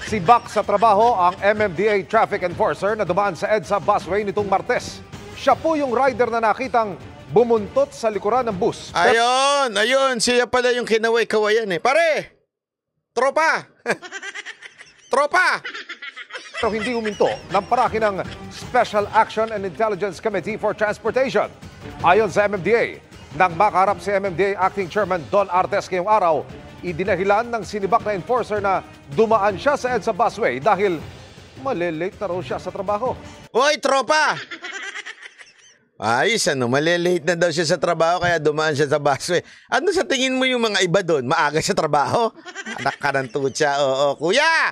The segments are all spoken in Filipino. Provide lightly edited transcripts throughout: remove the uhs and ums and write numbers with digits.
Sibak sa trabaho ang MMDA traffic enforcer na dumaan sa EDSA busway nitong Martes. Siya po yung rider na nakitang bumuntot sa likuran ng bus. Ayun, siya pala yung kinaway-kawayan eh. Pare! Tropa! Tropa! Pero hindi huminto ng paraki ng Special Action and Intelligence Committee for Transportation. Ayon sa MMDA, nang makaharap si MMDA Acting Chairman Don Artes ngayong araw, idinahilan ng sinibak na enforcer na dumaan siya sa EDSA busway dahil malilate na raw siya sa trabaho. Hoy, tropa! Ayos, malilate na daw siya sa trabaho kaya dumaan siya sa busway. Ano sa tingin mo yung mga iba doon? Maaga sa trabaho? Anak ka ng tutsa, oo. Kuya!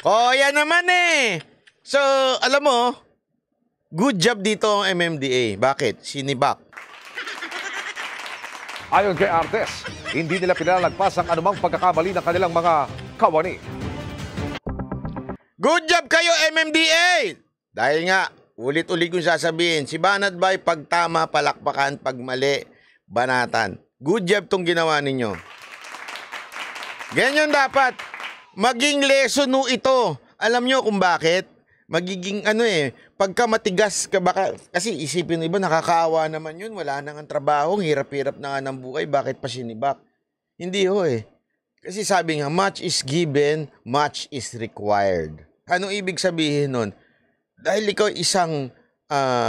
Kuya naman eh! So, alam mo, good job dito ang MMDA. Bakit? Sinibak. Ayon kay Artes, hindi nila pinalalagpas ang anumang pagkakamali ng kanilang mga kawani. Good job kayo, MMDA! Dahil nga, ulit-ulit kong sasabihin, si Banat Bay, pag tama, palakpakan, pag mali, banatan. Good job tong ginawa ninyo. Ganyan dapat. Maging lesson no ito. Alam nyo kung bakit? Magiging pagka matigas ka baka, kasi isipin ng iba, nakakaawa naman yun, wala nang ang trabaho, hirap-hirap na nga ng buhay, bakit pa sinibak? Hindi ho eh. Kasi sabi nga, much is given, much is required. Anong ibig sabihin nun? Dahil ikaw isang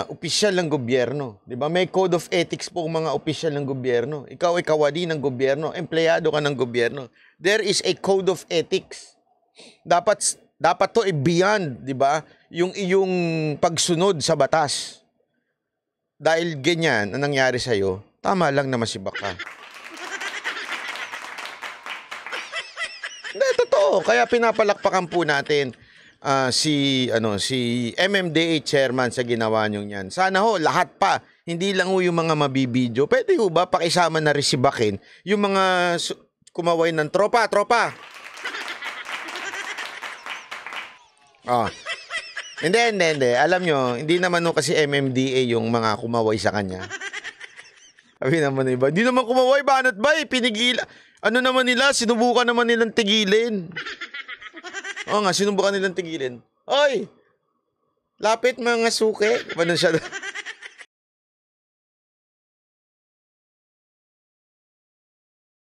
opisyal ng gobyerno, di ba? May code of ethics po mga opisyal ng gobyerno. Ikaw ay kawani ng gobyerno, empleyado ka ng gobyerno. There is a code of ethics. Dapat to beyond, di ba? Yung iyong pagsunod sa batas. Dahil ganyan ang nangyari sa'yo, tama lang na masibak ka. Hindi, totoo. Kaya pinapalakpakan po natin si MMDA chairman sa ginawa nyo yan. Sana ho, lahat pa, hindi lang ho yung mga mabibidyo. Pwede ho ba pakisama na resibakin yung mga kumaway ng tropa. Hindi. Alam nyo, hindi naman ho kasi MMDA yung mga kumaway sa kanya. Sabi naman iba, hindi naman kumaway, Banat Bay, pinigil. Ano naman nila, sinubukan naman nilang tigilin. Oo nga, sinubukan nilang tigilin. Oy! Lapit mga suke. Ano siya?